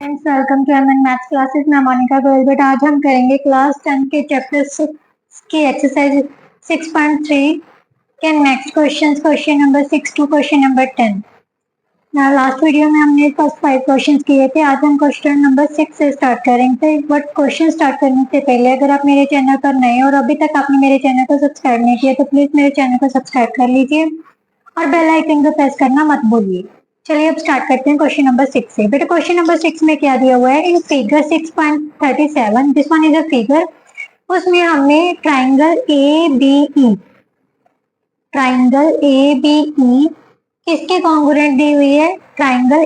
Friends, welcome to MN maths classes. मैं मोनिका गोयल। बेटा आज हम करेंगे क्लास 10 के चैप्टर 6 की एक्सरसाइज 6.3 के next question number 6 to question number 10। Last video में हमने फर्स्ट 5 क्वेश्चन किए थे। आज हम क्वेश्चन नंबर 6 से स्टार्ट करेंगे। बट क्वेश्चन स्टार्ट करने से पहले अगर आप मेरे चैनल पर नए और अभी तक आपने मेरे चैनल को सब्सक्राइब नहीं किया तो प्लीज मेरे चैनल को सब्सक्राइब कर लीजिए और बेल आइकन को प्रेस करना मत भूलिए। चलिए अब स्टार्ट करते हैं क्वेश्चन नंबर 6 से। बेटा क्वेश्चन नंबर 6 में क्या दिया हुआ है? In figure 6.37 this one is a figure. उसमें हमने ट्राइंगल ए बी ई किसके कॉन्ग्रुएंट दी हुई है? Triangle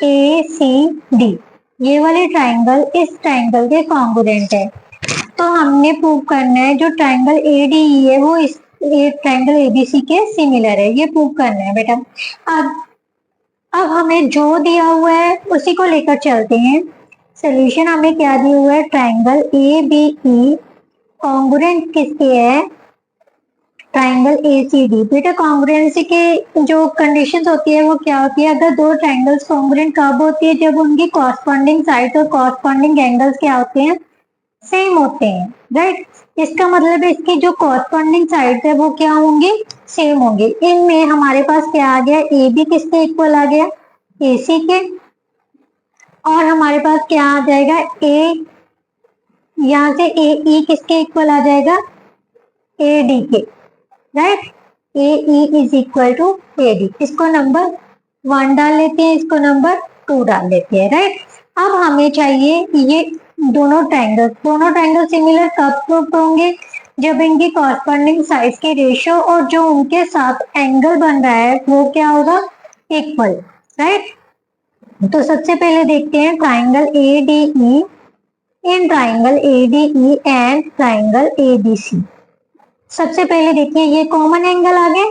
A C D. ये वाले ट्राइंगल इस ट्राइंगल के कॉन्ग्रुएंट है। तो हमने प्रूव करना है जो ट्राइंगल ए डी ई है वो इस ट्राइंगल एबीसी के सिमिलर है। ये प्रूव करना है बेटा। अब हमें जो दिया हुआ है उसी को लेकर चलते हैं। सोल्यूशन हमें क्या दिया हुआ है? Triangle A B E congruent किसके है? Triangle A C D. बेटा कॉन्ग्रुएंसी के जो कंडीशंस होती है वो क्या होती है? अगर दो ट्राइंगल्स कॉन्ग्रुएंट कब होती है? जब उनकी कॉरस्पॉन्डिंग साइड और कॉरस्पॉन्डिंग एंगल्स क्या होते हैं? सेम होते हैं, राइट। इसका मतलब है इसकी जो कॉरस्पॉन्डिंग साइड है वो क्या होंगी? सेम होंगे। इनमें हमारे पास क्या आ गया? ए बी किसके इक्वल आ गया? ए सी के। और हमारे पास क्या आ जाएगा? ए, यहाँ से ए ई किसके इक्वल आ जाएगा? ए डी के, right. A E is equal to A D. इसको नंबर 1 डाल लेते हैं, इसको नंबर 2 डाल लेते हैं, राइट। अब हमें चाहिए ये दोनों ट्राइंगल सिमिलर कब प्रूव होंगे? जब इनकी कॉरस्पॉन्डिंग साइड्स के रेशियो और जो उनके साथ एंगल बन रहा है वो क्या होगा? Equal, right. तो सबसे पहले देखते हैं triangle A D E. In triangle A D E and triangle A B C. सबसे पहले देखिए ये कॉमन एंगल आ गए,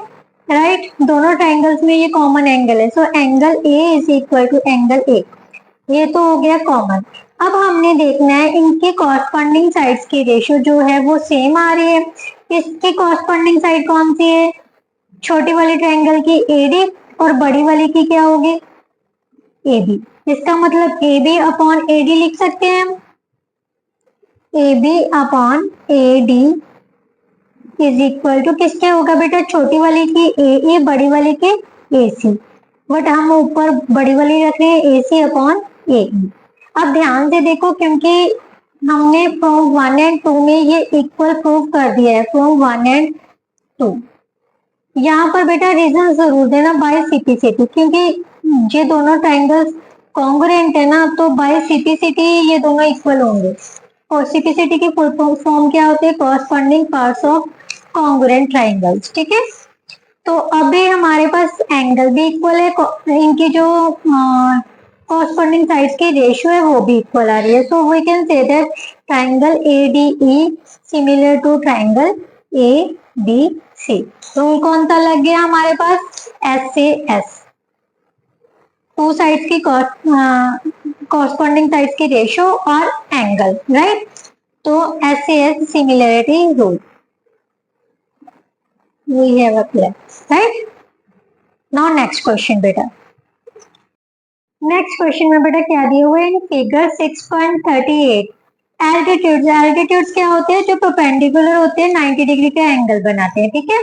राइट। दोनों ट्राइंगल्स में ये कॉमन एंगल है। So angle A is equal to angle A. ये तो हो गया कॉमन। अब हमने देखना है इनके कॉरस्पॉन्डिंग साइड्स की रेशियो जो है वो सेम आ रही है। इसकी कॉरस्पॉन्डिंग साइड कौन सी है? छोटी वाली ट्राइंगल की ए डी और बड़ी वाली की क्या होगी? A B. इसका मतलब A B upon A D लिख सकते हैं हम। A B upon A D is equal to किसके होगा बेटा? छोटी वाली की ए, बड़ी वाली की ए सी। बट हम ऊपर बड़ी वाली रख रहे हैं ए सी अपॉन ए। अब ध्यान से देखो क्योंकि हमने फ्रॉम 1 एंड 2 में ये इक्वल प्रूव कर दिया है। फ्रॉम 1 एंड 2 यहाँ पर बेटा रीजन जरूर देना बाय सीपीसीटी, क्योंकि ये दोनों ट्राइंगल्स कॉन्ग्रुएंट है ना, तो बाय सीपीसीटी ये दोनों इक्वल होंगे। और सीपीसीटी की फुल फॉर्म क्या होती है? Corresponding parts of congruent triangles, ठीक है। तो अभी हमारे पास एंगल भी इक्वल है, इनकी जो कॉरस्पॉन्डिंग साइड्स की रेशियो है वो भी इक्वल आ रही है। So we can say that triangle A D E similar to triangle A B C. Rule कौन सा लग गया हमारे पास? एस से एस। टू साइड्स की कॉरस्पॉन्डिंग साइड्स की रेशियो और एंगल, राइट। तो एस से S similarity rule we have applied, right? Now next question बेटा। नेक्स्ट क्वेश्चन में बेटा क्या दिया हुआ है? फिगर 6.38 एल्टीट्यूड्स क्या होते हैं? जो परपेंडिकुलर होते हैं 90 डिग्री का एंगल बनाते हैं, ठीक है।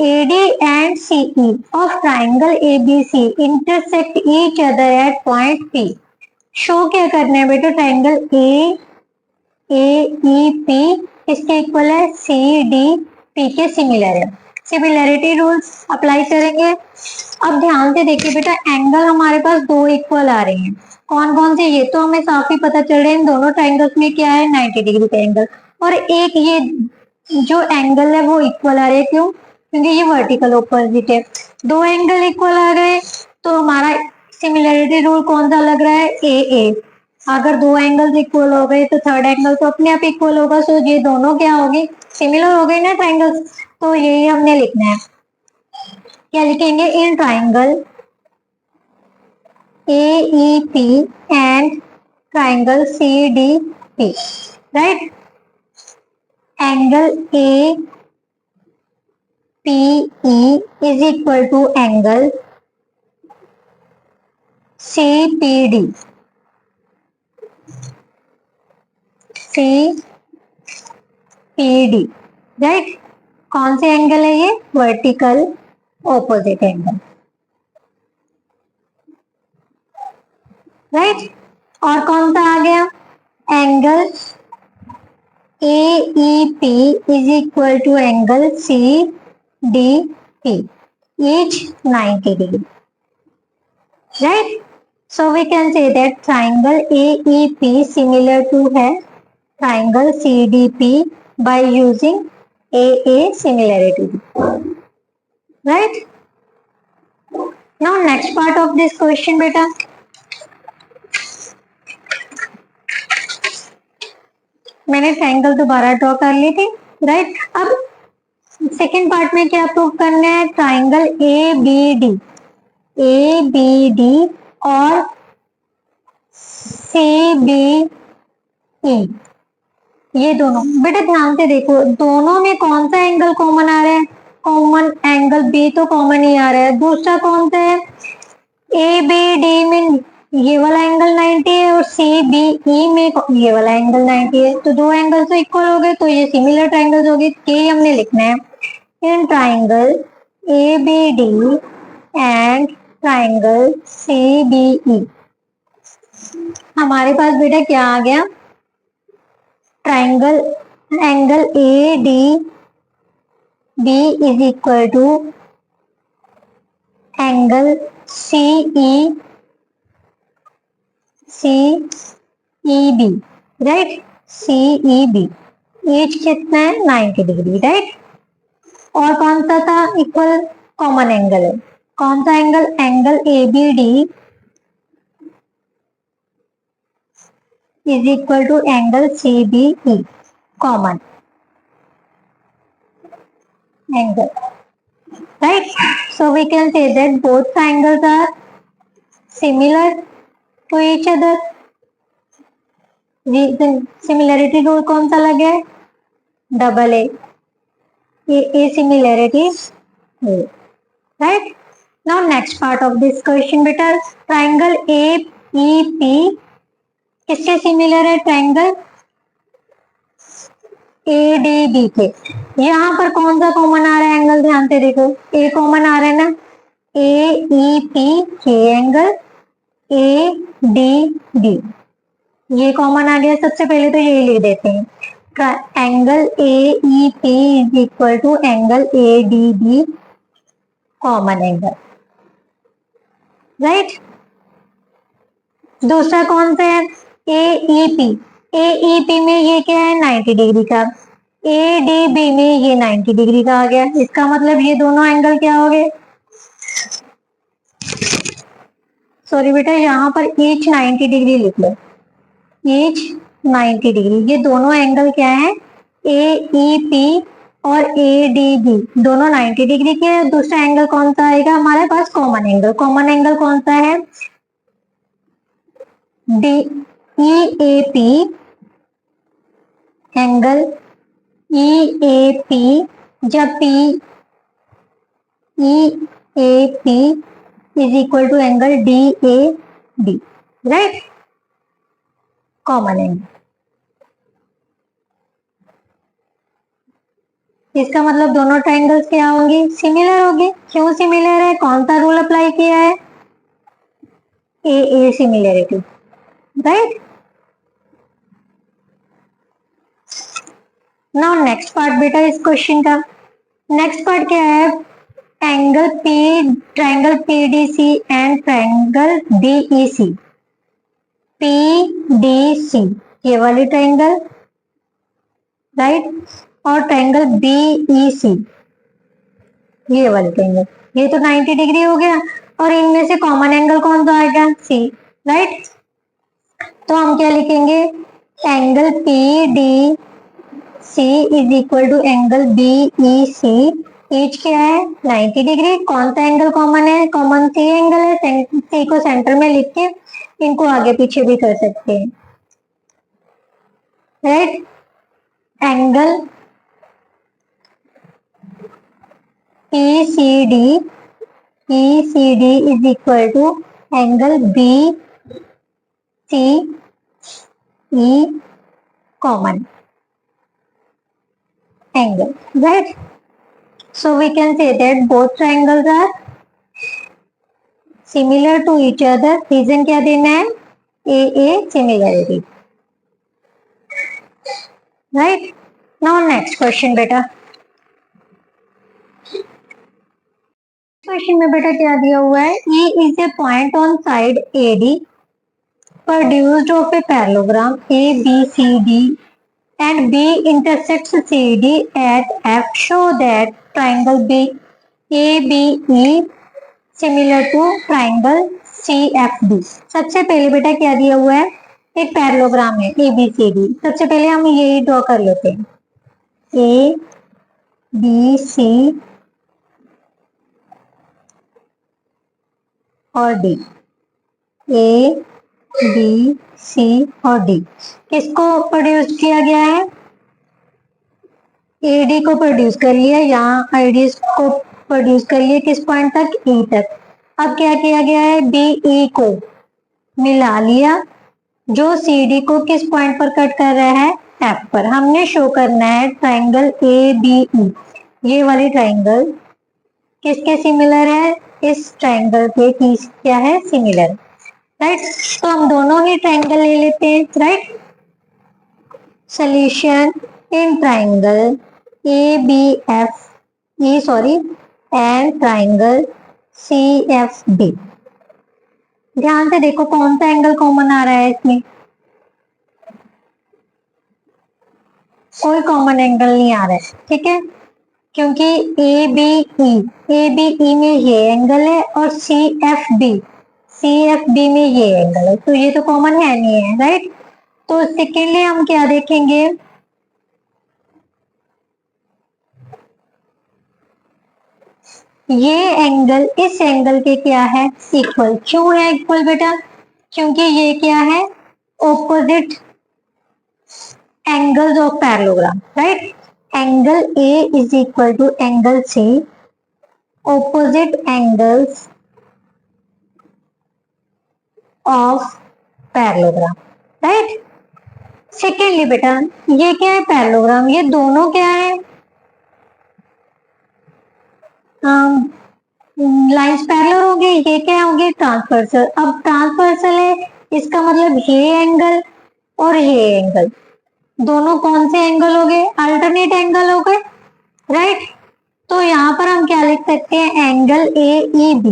AD and CE of triangle ABC intersect each other at point P. Show क्या करना है बेटा? ट्राइंगल AEP इसके इक्वल है, CDP के सिमिलर है। सिमिलरिटी रूल्स अप्लाई करेंगे। अब ध्यान से देखिए बेटा, एंगल हमारे पास दो इक्वल आ रहे हैं। कौन कौन से? ये तो हमें साफ ही पता चल रहा है इन दोनों ट्राइंगल्स में क्या है? 90 डिग्री का एंगल। और एक ये जो एंगल है वो इक्वल आ रहे हैं। क्यों? क्योंकि ये वर्टिकल ऑपोजिट है। दो एंगल इक्वल आ गए तो हमारा सिमिलरिटी रूल कौन सा लग रहा है? ए। अगर दो एंगल्स इक्वल हो गए तो थर्ड एंगल तो अपने आप इक्वल होगा। सो ये दोनों क्या होगी? सिमिलर हो गए ना ट्राइंगल्स। तो यही हमने लिखना है। क्या लिखेंगे? In triangle AEP and triangle CDP, right. Angle APE is equal to angle CPD, CPD, right. कौन से एंगल है ये? Vertical opposite angle, right. और कौन सा आ गया? Angle AEP is equal to angle CDP, each 90 degree, right? So we can say that triangle AEP similar to है triangle CDP by using AA similarity, right? Now next part of this question बेटा, मैंने triangle दोबारा draw कर ली थी, right. अब second part में क्या prove करना है? ट्राइंगल ABD और CBE, ये दोनों बेटा ध्यान से देखो, दोनों में कौन सा एंगल कॉमन आ रहा है? कॉमन एंगल B तो कॉमन ही आ रहा है। दूसरा कौन सा है? ABD में ये वाला एंगल 90 है और CBE में ये वाला एंगल 90 है, तो दो एंगल तो इक्वल हो गए, तो ये सिमिलर ट्राइंगल्स हो गए। ये हमने लिखना है in triangle ABD and triangle CBE। हमारे पास बेटा क्या आ गया? Triangle angle ADB is equal to angle CEB, right. CEB एज कितना है? 90 डिग्री, राइट। और कौन सा था इक्वल? कॉमन एंगल है। कौन सा angle? Angle ABD is equal to angle CBE, common angle, right? So we can say that both triangles are similar to each other. Similarity rule कौन सा लगे है? Double A similarity, right. Now next part of this question बेटा, triangle AEP किससे similar है? Triangle ADB के। यहाँ पर कौन सा कॉमन आ रहा है एंगल? ध्यान से देखो, ए कॉमन आ रहा है ना, AEP के एंगल ADB, ये कॉमन आ गया। सबसे पहले तो यही लिख देते हैं, angle AEP is equal to angle ADB, common angle, right. दूसरा कौन सा है? AEP में ये क्या है? 90 डिग्री का। ADB में ये 90 डिग्री का आ गया। इसका मतलब ये दोनों एंगल क्या हो गए? सॉरी बेटा, यहाँ पर ईच 90 डिग्री लिख लो, ईच 90 डिग्री। ये दोनों एंगल क्या है? AEP और ADB दोनों 90 डिग्री के। दूसरा एंगल कौन सा आएगा हमारे पास? Common angle. कॉमन एंगल कौन सा है? EAP, एंगल EAP जब EAP is equal to angle DAB, right, common angle. इसका मतलब दोनों ट्राइंगल्स क्या होंगे? सिमिलर होंगे। क्यों सिमिलर है? कौन सा रूल अप्लाई किया है? AA similarity, right. Now next part बेटा इस क्वेश्चन का, नेक्स्ट पार्ट क्या है? Angle triangle PDC and triangle DEC। PDC ये वाली ट्राइंगल, राइट, और ट्राइंगल BEC ये वाली ट्राइंगल। ये तो 90 डिग्री हो गया, और इनमें से कॉमन एंगल कौन सा आएगा? C, right. तो हम क्या लिखेंगे? Angle PDC is equal to angle BEC, एच क्या है? 90 डिग्री। कौन सा एंगल कॉमन है? कॉमन C एंगल है। C को सेंटर में लिख के इनको आगे पीछे भी कर सकते हैं, right. Angle ECD is equal to angle B C E common angle, right? So we can say that both triangles are similar to each other. Reason क्या देना है? A similarity, right? Now next question बेटा, question में बेटा क्या दिया हुआ है? E is a point on side AD produced of a parallelogram ABCD and B intersects CD at F. Show that triangle ABE similar to triangle CFD। सबसे पहले बेटा क्या दिया हुआ है? एक पैरेललोग्राम है ABCD। सबसे पहले हम यही ड्रॉ कर लेते हैं, ABC और D, ABC और D किसको प्रोड्यूस किया गया है? AD को प्रोड्यूस कर लिया, यहाँ ID को प्रोड्यूस कर लिया, किस पॉइंट तक? E तक। अब क्या किया गया है? BE को मिला लिया, जो CD को किस पॉइंट पर कट कर रहा है? F पर। हमने शो करना है ट्राइंगल ABE, ये वाली ट्राइंगल किसके सिमिलर है? इस ट्राइंगल के क्या है? Similar, right? तो हम दोनों ही ट्राइंगल ले लेते हैं, right? Solution in triangle and triangle CFD। ध्यान से देखो कौन सा एंगल कॉमन आ रहा है इसमें? कोई कॉमन एंगल नहीं आ रहा है, ठीक है? क्योंकि ABE में ये एंगल है और CFB में ये एंगल है, तो ये तो कॉमन है नहीं है, राइट? तो सेकेंडली हम क्या देखेंगे? ये एंगल इस एंगल के क्या है? इक्वल। क्यों है इक्वल बेटा? क्योंकि ये क्या है? Opposite angles of parallelogram, right? Angle A is equal to angle C, opposite angles of parallelogram, right? Secondly बेटा ये क्या है? पैरेललोग्राम। ये दोनों क्या है? लाइंस पैरेलल हो गई, ये क्या हो गई? ट्रांसवर्सल। अब ट्रांसवर्सल है, इसका मतलब ये एंगल और ये एंगल दोनों कौन से एंगल हो गए? अल्टरनेट एंगल हो गए, राइट? तो यहाँ पर हम क्या लिख सकते हैं? Angle AEB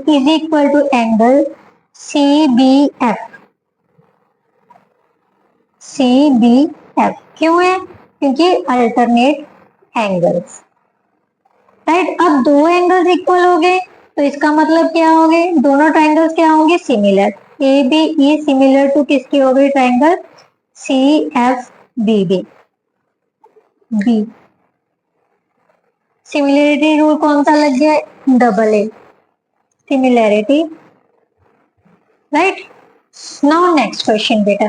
is equal to angle CBF। क्यों है? क्योंकि अल्टरनेट एंगल्स, राइट? अब दो एंगल्स इक्वल हो गए, तो इसका मतलब क्या हो गए? दोनों ट्राइंगल्स क्या होंगे? सिमिलर। ABE सिमिलर टू किसकी हो गई? Triangle CFBB। सिमिलरिटी रूल कौन सा लग गया? AA similarity, right? Now next question बेटा,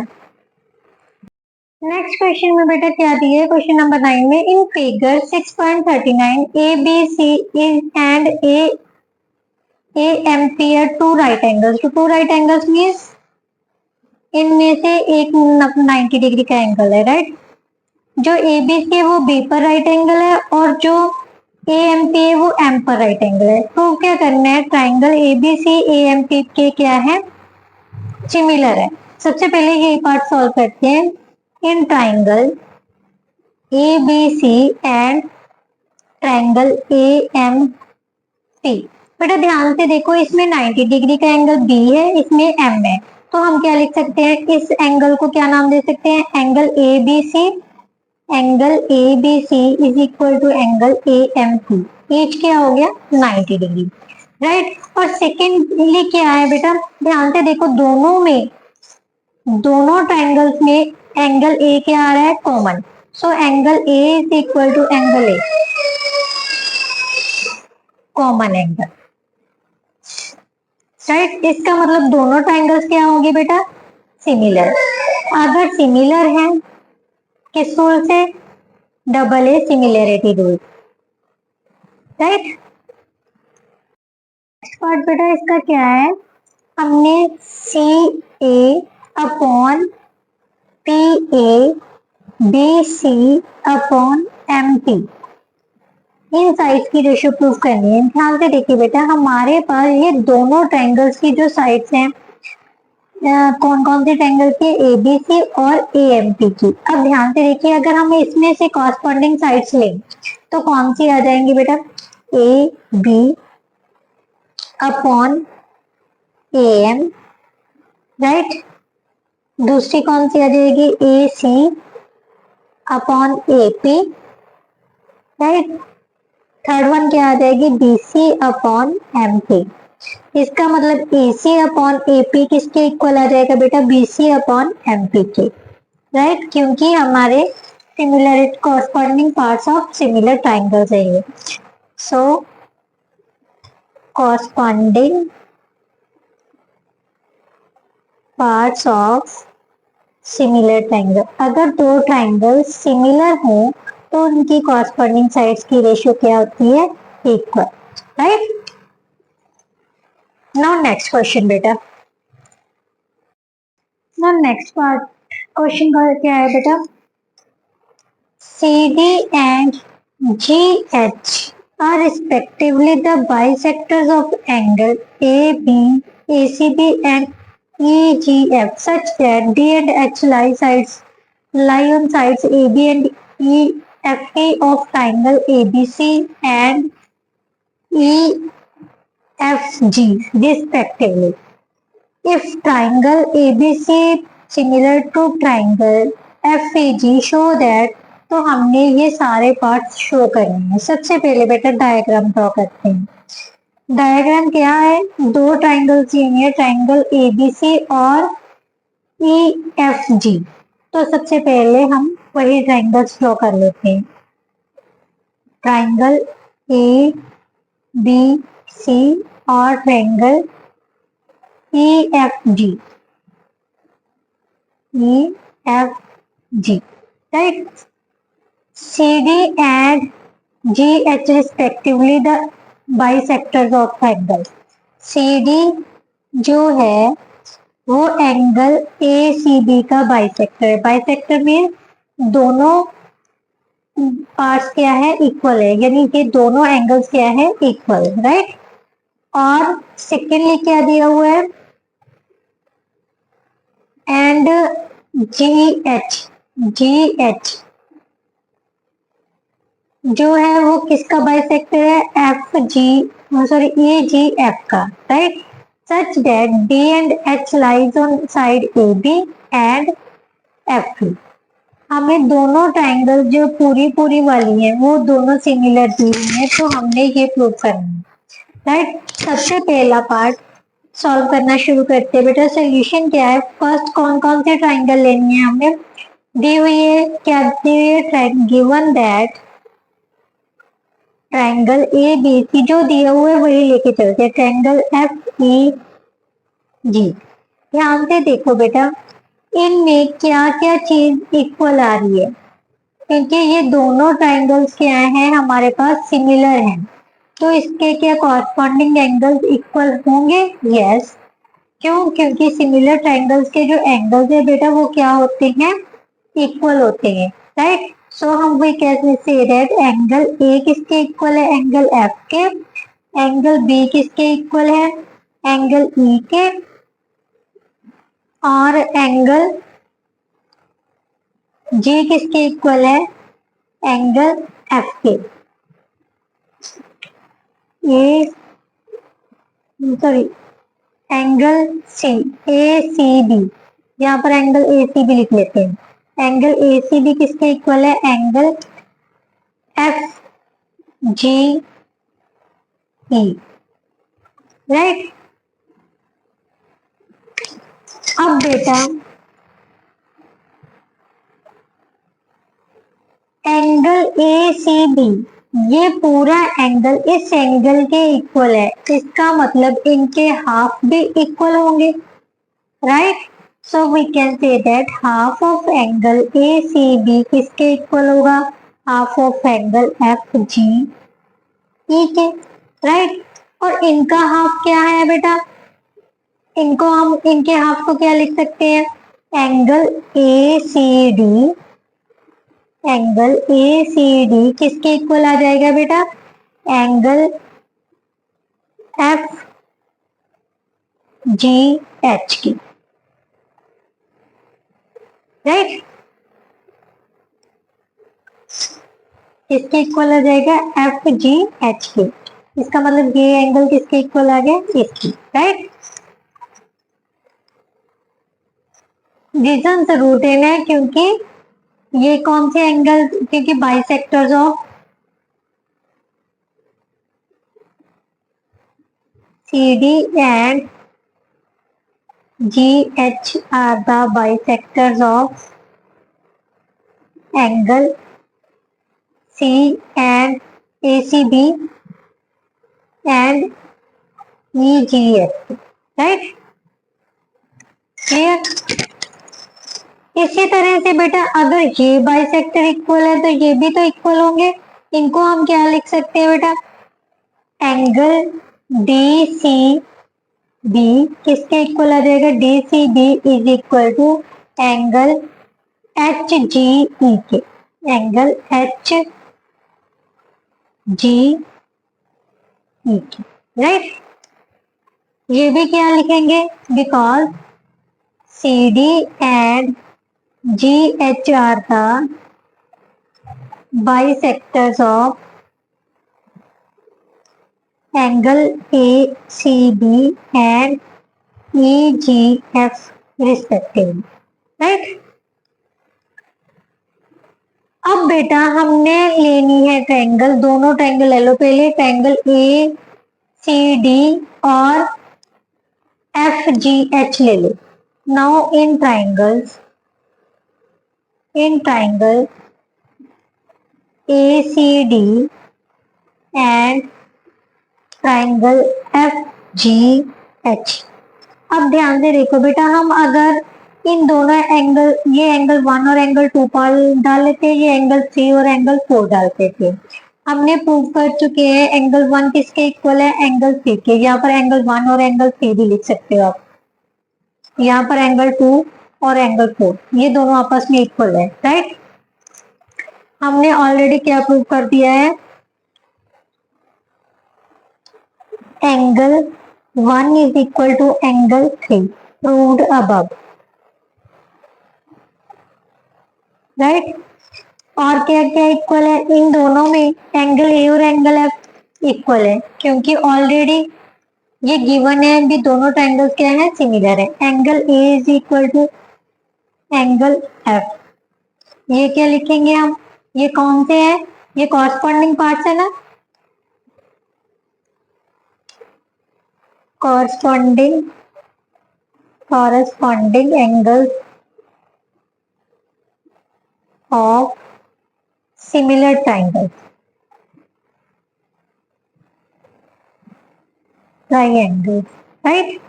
नेक्स्ट क्वेश्चन में बेटा क्या दिया है? क्वेश्चन नंबर 9 में in figure 6.39 ABC and AMP are two right angles। तो टू राइट एंगल्स मीन्स इनमें से एक 90 डिग्री का एंगल है, राइट? जो ABC है वो B पर राइट एंगल है और जो AMP है वो M पर राइट एंगल है। तो क्या करना है? ट्राइंगल ABC AMP के क्या है? सिमिलर है। सबसे पहले ये पार्ट सॉल्व करते हैं। In triangle ABC and triangle AMP, बेटा ध्यान से देखो, इसमें 90 डिग्री का एंगल B है, इसमें M है, तो हम क्या लिख सकते हैं? इस एंगल को क्या नाम दे सकते हैं? Angle ABC। Angle ABC is equal to angle AMP। ईच क्या हो गया? 90 डिग्री, राइट? और सेकेंडली क्या है बेटा? ध्यान से देखो, दोनों ट्राइंगल्स में एंगल A क्या आ रहा है? Common. So angle A is equal to angle A, common angle, right? इसका मतलब दोनों ट्राइंगल्स क्या होंगे बेटा? सिमिलर। अगर सिमिलर है किस रूल से? AA similarity rule, right? Part बेटा इसका क्या है, हमने C A upon P A B C upon M P in sides की रेशियो प्रूव करनी है। ध्यान से देखिए बेटा, हमारे पास ये दोनों ट्रायंगल्स की जो साइड्स हैं, कौन कौन से ट्रायंगल के, ए बी सी और ए एम पी की। अब ध्यान से देखिए, अगर हम इसमें से कॉरस्पॉन्डिंग साइड्स लें तो कौन सी आ जाएंगी बेटा, A B upon A M, right. दूसरी कौन सी आ जाएगी, A C upon A P, right. Third one क्या आ जाएगी, B C upon M P. इसका मतलब A C upon A P किसके इक्वल आ जाएगा बेटा, B C upon M P के, राइट। क्योंकि हमारे similar corresponding parts of similar triangles है ये। सो corresponding parts of similar triangle, अगर दो ट्राइंगल सिमिलर हो तो उनकी कॉरस्पॉन्डिंग साइड्स की रेशियो क्या होती है, equal, right. Now next question बेटा, नाउ नेक्स्ट पार्ट क्वेश्चन का क्या है बेटा, C D and G H are respectively the bisectors of angle AB, ACB and EGF such that D and H lie on sides AB and EFE of triangle ABC and EFG respectively. If triangle ABC similar to triangle FAG, show that, तो हमने ये सारे parts show करने हैं। सबसे पहले बेटा diagram draw करते हैं। डायग्राम क्या है, दो ट्राइंगल्स चाहिए, ट्राइंगल एबीसी और ईएफजी। तो सबसे पहले हम वही ट्राइंगल्स ड्रॉ कर लेते हैं। ट्राइंगल ए बी सी और triangle EFG, right. CD and GH respectively the bisectors of triangle. CD जो है वो एंगल ACB का बाइसेक्टर है। बाइसेक्टर में दोनों पार्ट्स क्या है, इक्वल है, यानी कि दोनों एंगल्स क्या है, इक्वल, राइट। और सेकेंडली क्या दिया हुआ है, एंड GH जो है वो किसका बाइसेक्टर है, ए जी एफ का, right. Such that D and H lies on side A B and F. हमें दोनों ट्राइंगल जो पूरी वाली है वो दोनों सिमिलर दी हुई है, तो हमने ये प्रूव करना है, राइट। सबसे पहला पार्ट सॉल्व करना शुरू करते हैं बेटा। सोल्यूशन क्या है, फर्स्ट कौन कौन से ट्राइंगल लेनी है हमें, दी हुई है, क्या दी हुई है, given that triangle A B C जो दिया हुआ है वही लेके चलते हैं, ट्राइंगल एफ ई जी। ध्यान से देखो बेटा, इनमें क्या क्या चीज इक्वल आ रही है, क्योंकि ये दोनों ट्राइंगल्स क्या हैं, हमारे पास सिमिलर हैं, तो इसके क्या कॉरस्पॉन्डिंग एंगल्स इक्वल होंगे, यस। क्यों, क्योंकि सिमिलर ट्राइंगल्स के जो एंगल्स है बेटा वो क्या होते हैं, इक्वल होते हैं, राइट। सो हम वही कैसे से दैट एंगल ए किसके इक्वल है, एंगल एफ के, एंगल बी किसके इक्वल है, एंगल ई के, और एंगल जी किसके इक्वल है, एंगल एफ के। ये सॉरी एंगल सी ए सी बी, यहाँ पर एंगल ए सी बी लिख लेते हैं। एंगल ए सी बी किसके इक्वल है, एंगल एफ जी ई, राइट। अब बेटा एंगल ए सी बी, ये पूरा एंगल इस एंगल के इक्वल है, इसका मतलब इनके हाफ भी इक्वल होंगे, right. So we can say that half of angle ACB किसके इक्वल होगा, half of angle FGE के, राइट। और इनका हाफ क्या है बेटा, इनको हम इनके हाफ को क्या लिख सकते हैं, angle A C D, angle A C D किसके इक्वल आ जाएगा बेटा, एंगल एफ जी एच की, राइट, किसके इक्वल आ जाएगा, एफ जी एच के। इसका मतलब ये एंगल किसके इक्वल आ गया, इसकी, राइट। रीजन रूटेन है क्योंकि ये कौन से एंगल, क्योंकि bisectors of C D and G H are the bisectors of angle C and A C B and E G S, right, clear. इसी तरह से बेटा अगर ये बाइसेक्टर इक्वल है तो ये भी तो इक्वल होंगे, इनको हम क्या लिख सकते हैं बेटा, एंगल डी सी बी किसके इक्वल आ जाएगा, D C B is equal to angle H G E के, एंगल एच जी ई के, राइट। ये भी क्या लिखेंगे, because C D and G H are the bisectors of angle A C B and E G F respectively, right. अब बेटा हमने लेनी है ट्रायंगल, दोनों ट्रायंगल ले लो, पहले ट्रायंगल ए सी डी और एफ जी एच ले लो। Now in triangles, in triangle A C D and triangle F G H. अब ध्यान से देखो बेटा, हम अगर इन दोनों एंगल, ये एंगल 1 और एंगल 2 डाल लेते हैं, ये एंगल 3 और एंगल 4 डालते थे। हमने प्रूव कर चुके हैं एंगल 1 किसके इक्वल है, एंगल 3 के। यहाँ पर एंगल 1 और एंगल 3 भी लिख सकते हो आप। यहाँ पर एंगल 2 और एंगल 4 ये दोनों आपस में इक्वल है, राइट। हमने ऑलरेडी क्या प्रूव कर दिया है, angle 1 is equal to angle 3 proved above, right. और क्या क्या इक्वल है, इन दोनों में एंगल ए और एंगल एफ इक्वल है, क्योंकि ऑलरेडी ये गिवन है भी, दोनों ट्रायंगल्स क्या है, सिमिलर है। Angle A is equal to angle F, ये क्या लिखेंगे हम, ये कौन से है, ये कॉरस्पॉन्डिंग पार्ट्स है ना, corresponding angles of similar triangles, triangles, right.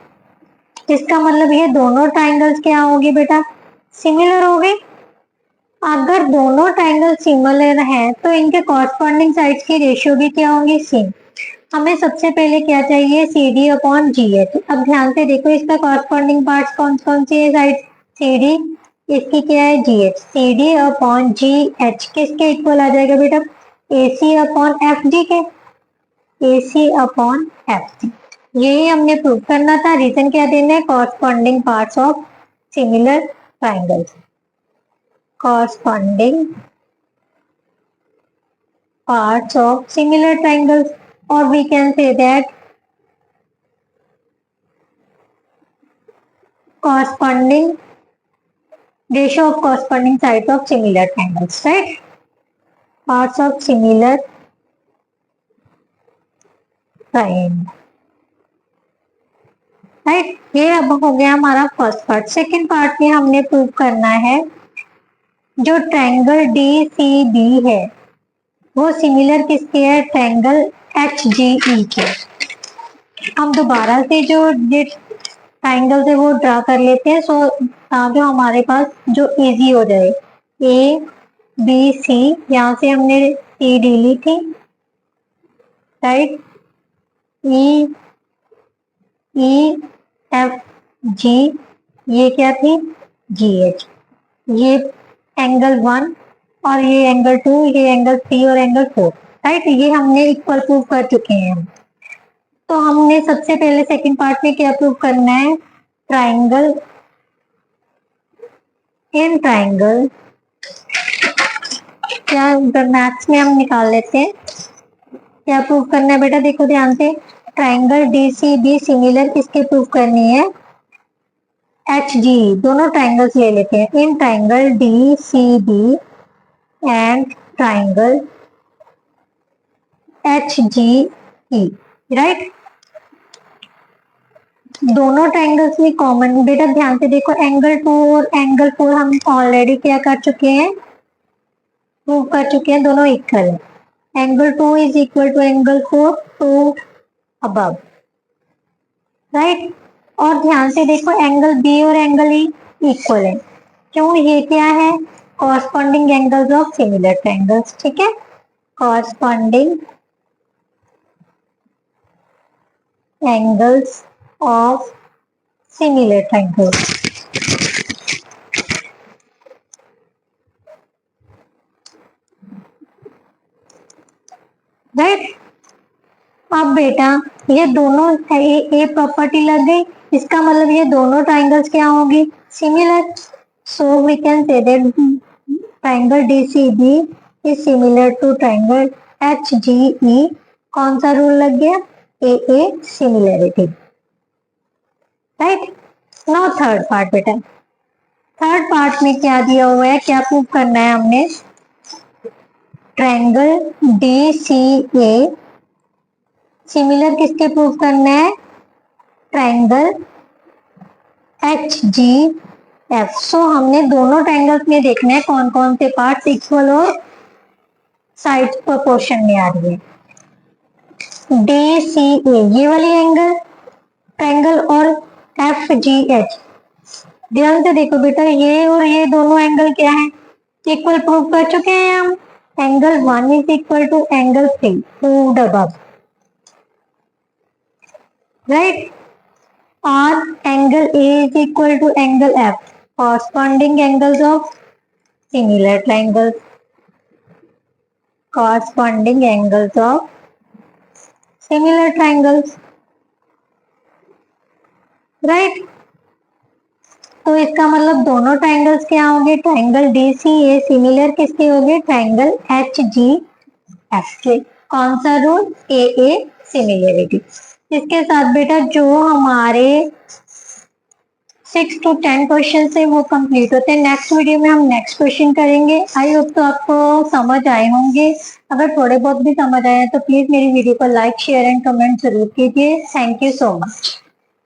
इसका मतलब ये दोनों ट्रायंगल्स क्या होगी बेटा, सिमिलर होगी। अगर दोनों ट्रायंगल सिमिलर हैं तो इनके कॉरस्पॉन्डिंग साइड्स की रेशियो भी क्या होगी, सेम। हमें सबसे पहले क्या चाहिए, C D upon G H. अब ध्यान से देखो इसका कॉरस्पॉन्डिंग पार्ट्स कौन कौन सी है, साइड सी डी, इसकी क्या है, G H. C D upon G H किसके इक्वल आ जाएगा बेटा, ए सी अपॉन एफ जी के, ए सी अपॉन एफ जी। यही हमने प्रूव करना था। रीजन क्या देना है, corresponding parts of similar triangles, corresponding parts of similar triangles, or we can say that corresponding ratio of corresponding sides of similar triangles, right? Parts of similar triangle, right? ये अब हो गया हमारा फर्स्ट पार्ट। सेकेंड पार्ट में हमने prove करना है जो ट्रायंगल डी सी बी है वो सिमिलर किसके है, ट्रायंगल एच जी ई के। हम दोबारा से जो ये ट्रायंगल है वो ड्रा कर लेते हैं, सो ताकि हमारे पास जो इजी हो जाए। ए बी सी, यहाँ से हमने सी डी ली थी, राइट। ई ई एफ जी, ये क्या थी, जी एच। ये एंगल 1 और ये एंगल 2, ये एंगल 3 और एंगल 4, राइट। ये हमने इक्वल प्रूव कर चुके हैं। तो हमने सबसे पहले सेकंड पार्ट में क्या प्रूव करना है, ट्राइंगल इन ट्राइंगल, क्या मैथ्स में हम निकाल लेते हैं। क्या प्रूव करना है बेटा, देखो ध्यान से, triangle D C B similar किसके प्रूव करनी है, एच जी। दोनों ट्राइंगल्स ले लेते हैं, in triangle D C B and triangle H G E, right. दोनों ट्राइंगल्स में कॉमन, बेटा ध्यान से देखो, एंगल 2 और एंगल 4 हम ऑलरेडी क्या कर चुके हैं, प्रूव कर चुके हैं, दोनों इक्वल है। Angle 2 is equal to angle 4 two above, right. और ध्यान से देखो, एंगल बी और एंगल ई इक्वल है, क्यों, ये क्या है, corresponding angles of similar triangles, ठीक है, corresponding angles of similar triangles, right. अब बेटा ये दोनों ए प्रॉपर्टी लग गई, इसका मतलब ये दोनों ट्राइंगल्स क्या होंगे, similar. So we can say that triangle DCB is similar to triangle HGE। कौन सा रूल लग गया, A similarity, right. Now third part बेटा, थर्ड पार्ट में क्या दिया हुआ है, क्या प्रूव करना है हमने, ट्राइंगल DCA सिमिलर किसके प्रूव करना है, ट्राइंगल HGF। सो हमने दोनों ट्राइंगल्स में देखना है कौन कौन से पार्ट्स इक्वल और साइड प्रोपोर्शन में आ रही है। DCA ये वाली एंगल ट्राइंगल और FGH, ध्यान से देखो बेटा, ये और ये दोनों एंगल क्या है, इक्वल प्रूव कर चुके हैं हम। Angle 1 is equal to angle 3 proved above, right. और angle A is equal to angle F, corresponding angles of similar triangles, corresponding angles of similar triangles, right। तो इसका मतलब दोनों ट्राइंगल्स क्या होंगे, ट्राइंगल DCA सिमिलर किसके होंगे, ट्राइंगल HGF के। कौन सा रूल, ए सिमिलरिटी। इसके साथ बेटा जो हमारे 6 to 10 क्वेश्चन है वो कंप्लीट होते हैं। नेक्स्ट वीडियो में हम नेक्स्ट क्वेश्चन करेंगे। आई होप तो आपको समझ आए होंगे। अगर थोड़े बहुत भी समझ आए तो प्लीज मेरी वीडियो को लाइक शेयर एंड कमेंट जरूर कीजिए। Thank you so much.